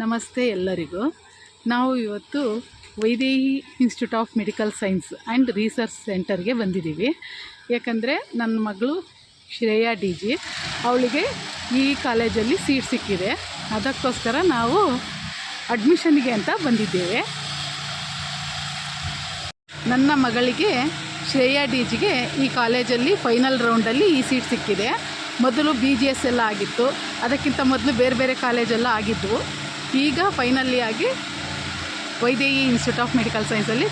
ನಮಸ್ತೆ ಎಲ್ಲರಿಗೂ. ನಾವು ಇವತ್ತು Vaidehi institute of medical science and research ಸೆಂಟರ್ಗೆ ಬಂದಿದ್ದೀವಿ. ಯಾಕಂದರೆ ನನ್ನ ಮಗಳು ಶ್ರೇಯಾ ಡಿ ಜಿ ಅವಳಿಗೆ ಈ ಕಾಲೇಜಲ್ಲಿ ಸೀಟ್ ಸಿಕ್ಕಿದೆ. ಅದಕ್ಕೋಸ್ಕರ ನಾವು ಅಡ್ಮಿಷನ್ಗೆ ಅಂತ ಬಂದಿದ್ದೇವೆ. ನನ್ನ ಮಗಳಿಗೆ ಶ್ರೇಯಾ ಡಿ ಜಿಗೆ ಈ ಕಾಲೇಜಲ್ಲಿ ಫೈನಲ್ ರೌಂಡಲ್ಲಿ ಈ ಸೀಟ್ ಸಿಕ್ಕಿದೆ. ಮೊದಲು BGS ಎಲ್ಲ ಆಗಿತ್ತು, ಅದಕ್ಕಿಂತ ಮೊದಲು ಬೇರೆ ಬೇರೆ ಕಾಲೇಜೆಲ್ಲ ಆಗಿದ್ದವು. ಈಗ ಫೈನಲಿ ಆಗಿ ವೈದೇಹಿ ಇನ್ಸ್ಟಿಟ್ಯೂಟ್ ಆಫ್ ಮೆಡಿಕಲ್ ಸೈನ್ಸಲ್ಲಿ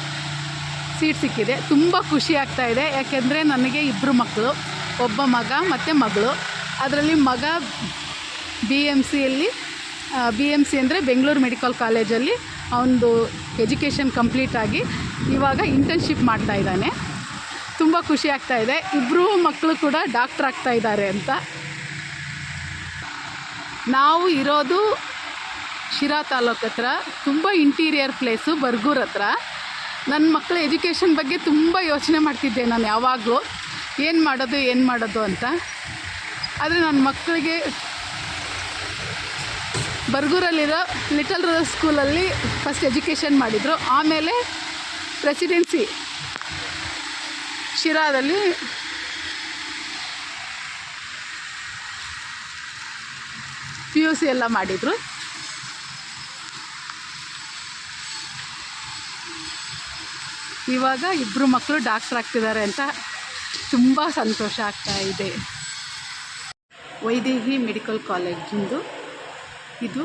ಸೀಟ್ ಸಿಕ್ಕಿದೆ. ತುಂಬ ಖುಷಿ ಆಗ್ತಾಯಿದೆ. ಯಾಕೆಂದರೆ ನನಗೆ ಇಬ್ಬರು ಮಕ್ಕಳು, ಒಬ್ಬ ಮಗ ಮತ್ತು ಮಗಳು. ಅದರಲ್ಲಿ ಮಗ BMC ಅಂದರೆ ಬೆಂಗಳೂರು ಮೆಡಿಕಲ್ ಕಾಲೇಜಲ್ಲಿ ಅವನದು ಎಜುಕೇಷನ್ ಕಂಪ್ಲೀಟ್ ಆಗಿ ಇವಾಗ ಇಂಟರ್ನ್ಶಿಪ್ ಮಾಡ್ತಾಯಿದ್ದಾನೆ. ತುಂಬ ಖುಷಿ ಆಗ್ತಾಯಿದೆ. ಇಬ್ಬರು ಮಕ್ಕಳು ಕೂಡ ಡಾಕ್ಟ್ರ್ ಆಗ್ತಾಯಿದ್ದಾರೆ ಅಂತ. ನಾವು ಇರೋದು ಶಿರಾ ತಾಲೂಕು ಹತ್ರ, ತುಂಬ ಇಂಟೀರಿಯರ್ ಪ್ಲೇಸು, ಬರ್ಗೂರ್ ಹತ್ರ. ನನ್ನ ಮಕ್ಕಳ ಎಜುಕೇಷನ್ ಬಗ್ಗೆ ತುಂಬ ಯೋಚನೆ ಮಾಡ್ತಿದ್ದೆ ನಾನು ಯಾವಾಗಲೂ, ಏನು ಮಾಡೋದು ಅಂತ. ಆದರೆ ನನ್ನ ಮಕ್ಕಳಿಗೆ ಬರ್ಗೂರಲ್ಲಿರೋ ಲಿಟಲ್ ರೋಸ್ ಸ್ಕೂಲಲ್ಲಿ ಫಸ್ಟ್ ಎಜುಕೇಷನ್ ಮಾಡಿದರು. ಆಮೇಲೆ ಪ್ರೆಸಿಡೆನ್ಸಿ ಶಿರಾದಲ್ಲಿ PUC ಎಲ್ಲ ಮಾಡಿದರು. ಇವಾಗ ಇಬ್ಬರು ಮಕ್ಕಳು ಡಾಕ್ಟ್ರ್ ಆಗ್ತಿದ್ದಾರೆ ಅಂತ ತುಂಬ ಸಂತೋಷ ಆಗ್ತಾ ಇದೆ. ವೈದೇಹಿ ಮೆಡಿಕಲ್ ಕಾಲೇಜಿಂದು ಇದು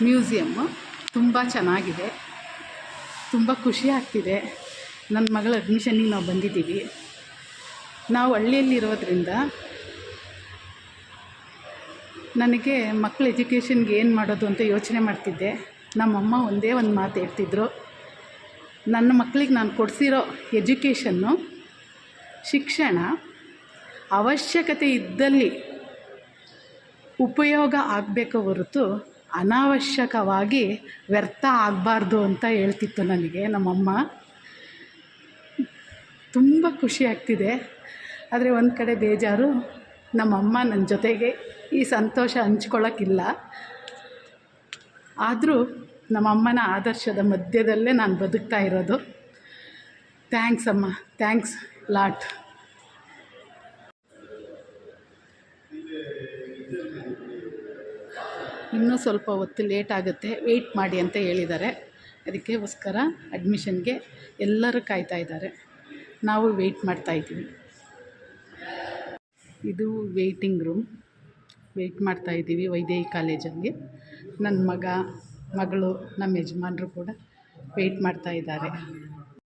ಮ್ಯೂಸಿಯಮ್ಮು ತುಂಬ ಚೆನ್ನಾಗಿದೆ. ತುಂಬ ಖುಷಿ ಆಗ್ತಿದೆ. ನನ್ನ ಮಗಳ ಅಡ್ಮಿಷನ್ನಿಗೆ ನಾವು ಬಂದಿದ್ದೀವಿ. ನಾವು ಹಳ್ಳಿಯಲ್ಲಿರೋದ್ರಿಂದ ನನಗೆ ಮಕ್ಕಳ ಎಜುಕೇಷನ್ಗೆ ಏನು ಮಾಡೋದು ಅಂತ ಯೋಚನೆ ಮಾಡ್ತಿದ್ದೆ. ನಮ್ಮಮ್ಮ ಒಂದೇ ಒಂದು ಮಾತು ಹೇಳ್ತಿದ್ರು, ನನ್ನ ಮಕ್ಕಳಿಗೆ ನಾನು ಕೊಡಿಸಿರೋ ಎಜುಕೇಷನ್ನು, ಶಿಕ್ಷಣ ಅವಶ್ಯಕತೆ ಇದ್ದಲ್ಲಿ ಉಪಯೋಗ ಆಗಬೇಕು ಹೊರತು ಅನಾವಶ್ಯಕವಾಗಿ ವ್ಯರ್ಥ ಆಗಬಾರ್ದು ಅಂತ ಹೇಳ್ತಿತ್ತು ನನಗೆ ನಮ್ಮಮ್ಮ. ತುಂಬ ಖುಷಿ ಆಗ್ತಿದೆ. ಆದರೆ ಒಂದು ಕಡೆ ಬೇಜಾರು, ನಮ್ಮಮ್ಮ ನನ್ನ ಜೊತೆಗೆ ಈ ಸಂತೋಷ ಹಂಚ್ಕೊಳ್ಳೋಕ್ಕಿಲ್ಲ. ಆದರೂ ನಮ್ಮಮ್ಮನ ಆದರ್ಶದ ಮಧ್ಯದಲ್ಲೇ ನಾನು ಬದುಕ್ತಾ ಇರೋದು. ಥ್ಯಾಂಕ್ಸ್ ಅಮ್ಮ, ಥ್ಯಾಂಕ್ಸ್ ಲಾಟ್. ಇನ್ನೂ ಸ್ವಲ್ಪ ಹೊತ್ತು ಲೇಟ್ ಆಗುತ್ತೆ, ವೆಯ್ಟ್ ಮಾಡಿ ಅಂತ ಹೇಳಿದ್ದಾರೆ. ಅದಕ್ಕೋಸ್ಕರ ಅಡ್ಮಿಷನ್ಗೆ ಎಲ್ಲರೂ ಕಾಯ್ತಾ ಇದ್ದಾರೆ. ನಾವು ವೆಯ್ಟ್ ಮಾಡ್ತಾಯಿದ್ದೀವಿ. ಇದು ವೆಯ್ಟಿಂಗ್ ರೂಮ್. ವೆಯ್ಟ್ ಮಾಡ್ತಾಯಿದ್ದೀವಿ ವೈದೇಹಿ ಕಾಲೇಜಲ್ಲಿ. ನನ್ನ ಮಗಳು, ನಮ್ಮ ಯಜಮಾನರು ಕೂಡ ವೆಯ್ಟ್ ಮಾಡ್ತಾಯಿದ್ದಾರೆ.